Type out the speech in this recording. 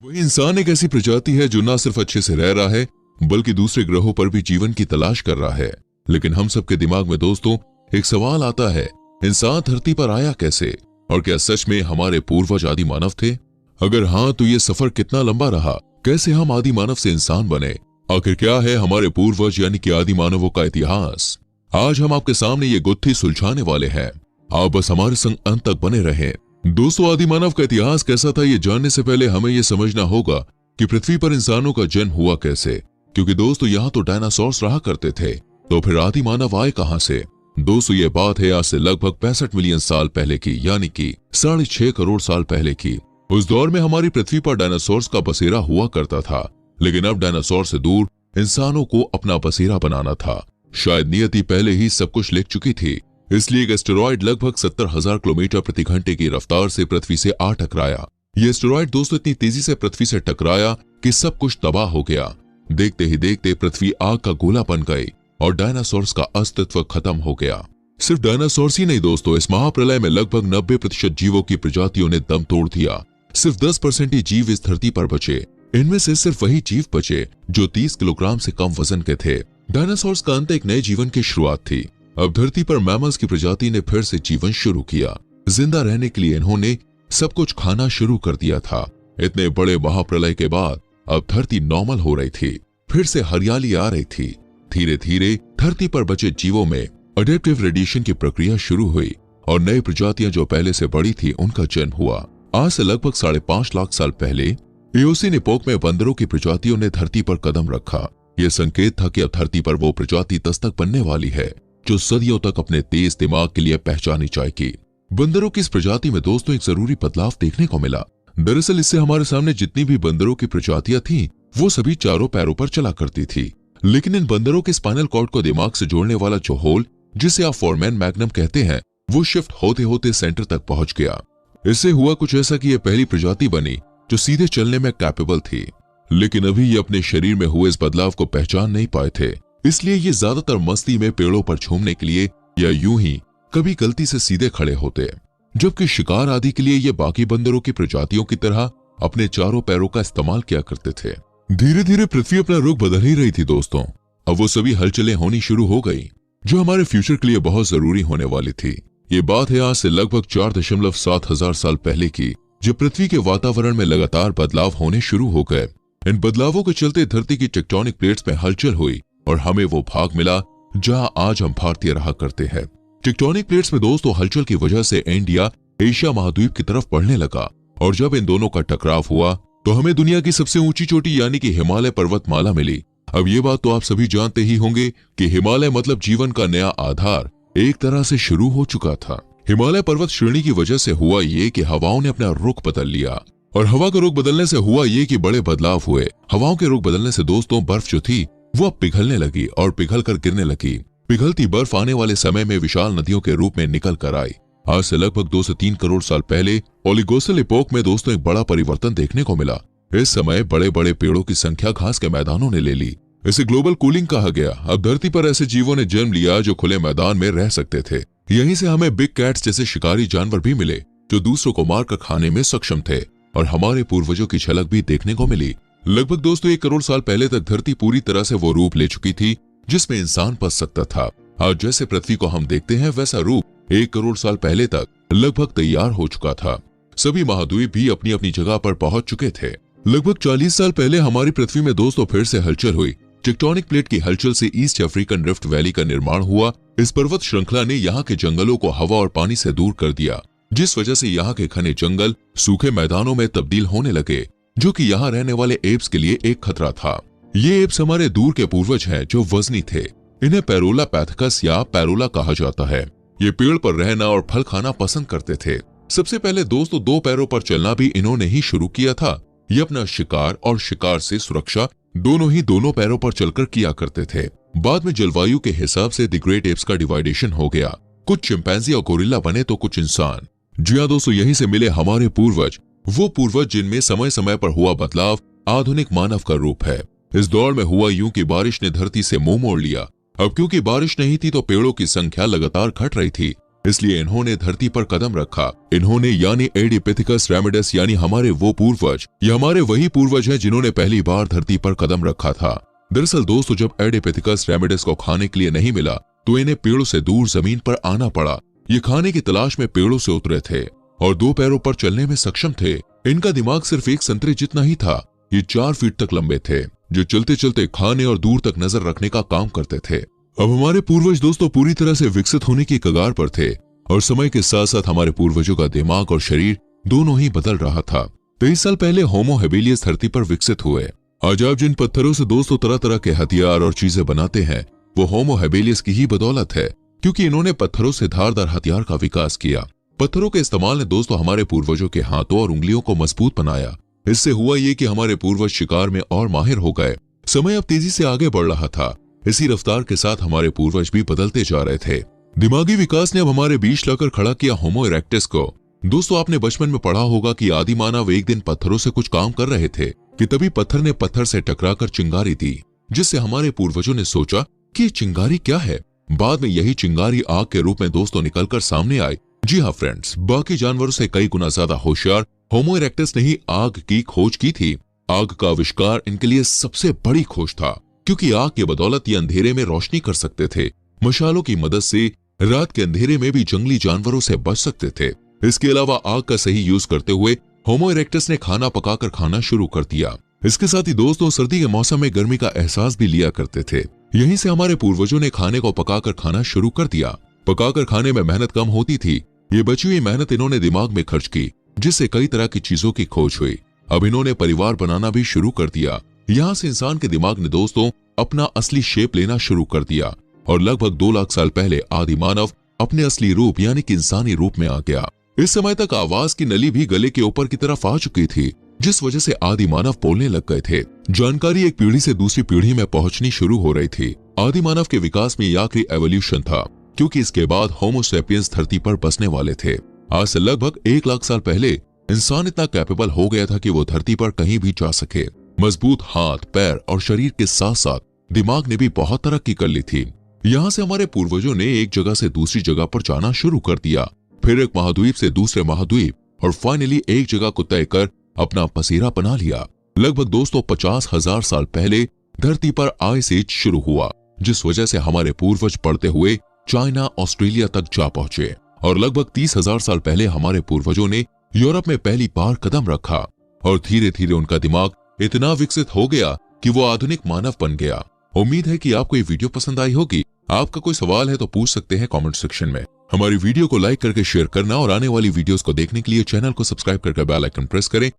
वही इंसान एक ऐसी प्रजाति है जो ना सिर्फ अच्छे से रह रहा है बल्कि दूसरे ग्रहों पर भी जीवन की तलाश कर रहा है। लेकिन हम सबके दिमाग में दोस्तों एक सवाल आता है, इंसान धरती पर आया कैसे और क्या सच में हमारे पूर्वज आदि मानव थे? अगर हाँ तो ये सफर कितना लंबा रहा? कैसे हम आदि मानव से इंसान बने? आखिर क्या है हमारे पूर्वज यानी कि आदि मानवों का इतिहास? आज हम आपके सामने ये गुत्थी सुलझाने वाले हैं। आप बस हमारे संग अंत तक बने रहें। दोस्तों, आदि मानव का इतिहास कैसा था ये जानने से पहले हमें ये समझना होगा कि पृथ्वी पर इंसानों का जन्म हुआ कैसे। क्योंकि दोस्तों यहाँ तो डायनासोर्स रहा करते थे, तो फिर आदि मानव आए कहां से? दोस्तों ये बात है आज से लगभग 65 मिलियन साल पहले की, यानी कि 6.5 करोड़ साल पहले की। उस दौर में हमारी पृथ्वी पर डायनासोर्स का बसेरा हुआ करता था, लेकिन अब डायनासोर से दूर इंसानों को अपना बसेरा बनाना था। शायद नियति पहले ही सब कुछ लिख चुकी थी, इसलिए एक एस्टेरॉयड लगभग 70,000 किलोमीटर प्रति घंटे की रफ्तार से पृथ्वी से आ टकराया। ये एस्टेरॉयड दोस्तों इतनी तेजी से पृथ्वी से टकराया कि सब कुछ तबाह हो गया। देखते ही देखते पृथ्वी आग का गोला बन गई और डायनासोर्स का अस्तित्व खत्म हो गया। सिर्फ डायनासोर्स ही नहीं दोस्तों, इस महाप्रलय में लगभग 90% जीवों की प्रजातियों ने दम तोड़ दिया। सिर्फ 10% ही जीव इस धरती पर बचे। इनमें से सिर्फ वही जीव बचे जो 30 किलोग्राम से कम वजन के थे। डायनासोर्स का अंत एक नए जीवन की शुरुआत थी। अब धरती पर मैमल्स की प्रजाति ने फिर से जीवन शुरू किया। जिंदा रहने के लिए इन्होंने सब कुछ खाना शुरू कर दिया था। इतने बड़े महाप्रलय के बाद अब धरती नॉर्मल हो रही थी, फिर से हरियाली आ रही थी। धीरे धीरे धरती पर बचे जीवों में अडेप्टिव रेडिएशन की प्रक्रिया शुरू हुई और नई प्रजातियां जो पहले से बड़ी थी उनका जन्म हुआ। आज से लगभग 5.5 लाख साल पहले एओसिन इपोक में बंदरों की प्रजातियों ने धरती पर कदम रखा। यह संकेत था कि अब धरती पर वो प्रजाति दस्तक बनने वाली है जो सदियों तक अपने तेज दिमाग के लिए पहचानी जाएगी। बंदरों की इस प्रजाति में दोस्तों एक जरूरी बदलाव देखने को मिला। दरअसल इससे हमारे सामने जितनी भी बंदरों की प्रजातियां थीं, वो सभी चारों पैरों पर चला करती थी। लेकिन इन बंदरों के स्पाइनल कॉर्ड को दिमाग से जोड़ने वाला जो होल, जिसे आप फोरमैन मैग्नम कहते हैं, वो शिफ्ट होते होते सेंटर तक पहुंच गया। इससे हुआ कुछ ऐसा कि यह पहली प्रजाति बनी जो सीधे चलने में कैपेबल थी। लेकिन अभी ये अपने शरीर में हुए इस बदलाव को पहचान नहीं पाए थे, इसलिए ये ज्यादातर मस्ती में पेड़ों पर झूमने के लिए या यूं ही कभी गलती से सीधे खड़े होते, जबकि शिकार आदि के लिए ये बाकी बंदरों की प्रजातियों की तरह अपने चारों पैरों का इस्तेमाल किया करते थे। धीरे धीरे पृथ्वी अपना रुख बदल ही रही थी दोस्तों। अब वो सभी हलचलें होनी शुरू हो गई जो हमारे फ्यूचर के लिए बहुत जरूरी होने वाली थी। ये बात है आज से लगभग 4.7 हजार साल पहले की, जब पृथ्वी के वातावरण में लगातार बदलाव होने शुरू हो गए। इन बदलावों के चलते धरती की टेक्टोनिक प्लेट्स में हलचल हुई और हमें वो भाग मिला जहां आज हम भारतीय रहा करते हैं। टेक्टोनिक प्लेट्स में दोस्तों हलचल की वजह से इंडिया एशिया महाद्वीप की तरफ बढ़ने लगा और जब इन दोनों का टकराव हुआ तो हमें दुनिया की सबसे ऊंची चोटी यानी कि हिमालय पर्वतमाला मिली। अब ये बात तो आप सभी जानते ही होंगे कि हिमालय मतलब जीवन का नया आधार एक तरह से शुरू हो चुका था। हिमालय पर्वत श्रेणी की वजह से हुआ ये कि हवाओं ने अपना रुख बदल लिया और हवा का रुख बदलने से हुआ ये कि बड़े बदलाव हुए। हवाओं के रुख बदलने से दोस्तों बर्फ जो थी वो अब पिघलने लगी और पिघल कर गिरने लगी। पिघलती बर्फ आने वाले समय में विशाल नदियों के रूप में निकल कर आई। आज से लगभग 2 से 3 करोड़ साल पहले ओलिगोसल इपोक में दोस्तों एक बड़ा परिवर्तन देखने को मिला। इस समय बड़े बड़े पेड़ों की संख्या घास के मैदानों ने ले ली। इसे ग्लोबल कूलिंग कहा गया। अब धरती पर ऐसे जीवों ने जन्म लिया जो खुले मैदान में रह सकते थे। यहीं से हमें बिग कैट्स जैसे शिकारी जानवर भी मिले जो दूसरों को मारकर खाने में सक्षम थे और हमारे पूर्वजों की झलक भी देखने को मिली। लगभग दोस्तों 1 करोड़ साल पहले तक धरती पूरी तरह से वो रूप ले चुकी थी जिसमें इंसान बस सकता था। आज जैसे पृथ्वी को हम देखते हैं वैसा रूप 1 करोड़ साल पहले तक लगभग तैयार हो चुका था। सभी महाद्वीप भी अपनी अपनी जगह पर पहुंच चुके थे। लगभग 40 साल पहले हमारी पृथ्वी में दोस्तों फिर से हलचल हुई। टेक्टोनिक प्लेट की हलचल से ईस्ट अफ्रीकन रिफ्ट वैली का निर्माण हुआ। इस पर्वत श्रृंखला ने यहाँ के जंगलों को हवा और पानी से दूर कर दिया, जिस वजह से यहाँ के घने जंगल सूखे मैदानों में तब्दील होने लगे, जो कि यहाँ रहने वाले एप्स के लिए एक खतरा था। ये एप्स हमारे दूर के पूर्वज हैं जो वजनी थे। इन्हें पैरोला पैथकस या पैरोला कहा जाता है। ये पेड़ पर रहना और फल खाना पसंद करते थे। सबसे पहले दोस्तों 2 पैरों पर चलना भी इन्होंने ही शुरू किया था। ये अपना शिकार और शिकार से सुरक्षा दोनों ही दोनों पैरों पर चलकर किया करते थे। बाद में जलवायु के हिसाब से द ग्रेट एप्स का डिवाइडेशन हो गया। कुछ चिंपैंजी और गोरिल्ला बने तो कुछ इंसान। जी हाँ दोस्तों, यहीं से मिले हमारे पूर्वज, वो पूर्वज जिनमें समय समय पर हुआ बदलाव आधुनिक मानव का रूप है। इस दौर में हुआ यूं कि बारिश ने धरती से मुंह मोड़ लिया। अब क्योंकि बारिश नहीं थी तो पेड़ों की संख्या लगातार घट रही थी, इसलिए इन्होंने धरती पर कदम रखा। इन्होंने यानी एडिपिथेकस रेमिडस यानी हमारे वो पूर्वज, ये हमारे वही पूर्वज हैं जिन्होंने पहली बार धरती पर कदम रखा था। दरअसल दोस्तों, जब एडिपिथेकस रेमिडस को खाने के लिए नहीं मिला तो इन्हें पेड़ों से दूर जमीन पर आना पड़ा। ये खाने की तलाश में पेड़ों से उतरे थे और 2 पैरों पर चलने में सक्षम थे। इनका दिमाग सिर्फ एक संतरे जितना ही था। ये 4 फीट तक लंबे थे, जो चलते चलते खाने और दूर तक नजर रखने का काम करते थे। अब हमारे पूर्वज दोस्तों पूरी तरह से विकसित होने की कगार पर थे और समय के साथ साथ हमारे पूर्वजों का दिमाग और शरीर दोनों ही बदल रहा था। 23 साल पहले होमो हेबिलियस धरती पर विकसित हुए। आज आप जिन पत्थरों से दोस्तों तरह तरह के हथियार और चीजें बनाते हैं वो होमो हेबिलियस की ही बदौलत है, क्योंकि इन्होंने पत्थरों से धारदार हथियार का विकास किया। पत्थरों के इस्तेमाल ने दोस्तों हमारे पूर्वजों के हाथों और उंगलियों को मजबूत बनाया। इससे हुआ ये कि हमारे पूर्वज शिकार में और माहिर हो गए। समय अब तेजी से आगे बढ़ रहा था। इसी रफ्तार के साथ हमारे पूर्वज भी बदलते जा रहे थे। दिमागी विकास ने अब हमारे बीच लाकर खड़ा किया होमो इरेक्टस को। दोस्तों, आपने बचपन में पढ़ा होगा कि आदि मानव एक दिन पत्थरों से कुछ काम कर रहे थे कि तभी पत्थर ने पत्थर से टकराकर चिंगारी दी, जिससे हमारे पूर्वजों ने सोचा कि ये चिंगारी क्या है। बाद में यही चिंगारी आग के रूप में दोस्तों निकलकर सामने आई। जी हाँ फ्रेंड्स, बाकी जानवरों से कई गुना ज्यादा होशियार होमो इरेक्टस ने ही आग की खोज की थी। आग का आविष्कार इनके लिए सबसे बड़ी खोज था, क्योंकि आग की बदौलत ये अंधेरे में रोशनी कर सकते थे। मशालों की मदद से रात के अंधेरे में भी जंगली जानवरों से बच सकते थे। इसके अलावा आग का सही यूज करते हुए होमो इरेक्टस ने खाना पकाकर खाना शुरू कर दिया। इसके साथ ही दोस्तों सर्दी के मौसम में गर्मी का एहसास भी लिया करते थे। यहीं से हमारे पूर्वजों ने खाने को पकाकर खाना शुरू कर दिया। पकाकर खाने में मेहनत कम होती थी। ये बची हुई मेहनत इन्होंने दिमाग में खर्च की, जिससे कई तरह की चीजों की खोज हुई। अब इन्होंने परिवार बनाना भी शुरू कर दिया। यहाँ से इंसान के दिमाग ने दोस्तों अपना असली शेप लेना शुरू कर दिया और लगभग 2 लाख साल पहले आदि मानव अपने असली रूप यानी कि इंसानी रूप में आ गया। इस समय तक आवाज की नली भी गले के ऊपर की तरफ आ चुकी थी, जिस वजह से आदि मानव बोलने लग गए थे। जानकारी एक पीढ़ी से दूसरी पीढ़ी में पहुंचनी शुरू हो रही थी। आदि मानव के विकास में यह आखिरी एवोल्यूशन था, क्योंकि इसके बाद होमो सैपियंस धरती पर बसने वाले थे। आज से लगभग 1 लाख साल पहले इंसान इतना कैपेबल हो गया था कि वो धरती पर कहीं भी जा सके। मजबूत हाथ, पैर और शरीर के साथ साथ दिमाग ने भी बहुत तरक्की कर ली थी। यहाँ से हमारे पूर्वजों ने एक जगह से दूसरी जगह पर जाना शुरू कर दिया, फिर एक महाद्वीप से दूसरे महाद्वीप और फाइनली एक जगह को तय कर अपना पसीरा बना लिया। लगभग दोस्तों 50,000 साल पहले धरती पर आइस एज शुरू हुआ, जिस वजह से हमारे पूर्वज बढ़ते हुए चाइना, ऑस्ट्रेलिया तक जा पहुंचे और लगभग 30,000 साल पहले हमारे पूर्वजों ने यूरोप में पहली बार कदम रखा और धीरे धीरे उनका दिमाग इतना विकसित हो गया कि वो आधुनिक मानव बन गया। उम्मीद है कि आपको ये वीडियो पसंद आई होगी। आपका कोई सवाल है तो पूछ सकते हैं कमेंट सेक्शन में। हमारी वीडियो को लाइक करके शेयर करना और आने वाली वीडियोस को देखने के लिए चैनल को सब्सक्राइब करके बेल आइकन प्रेस करें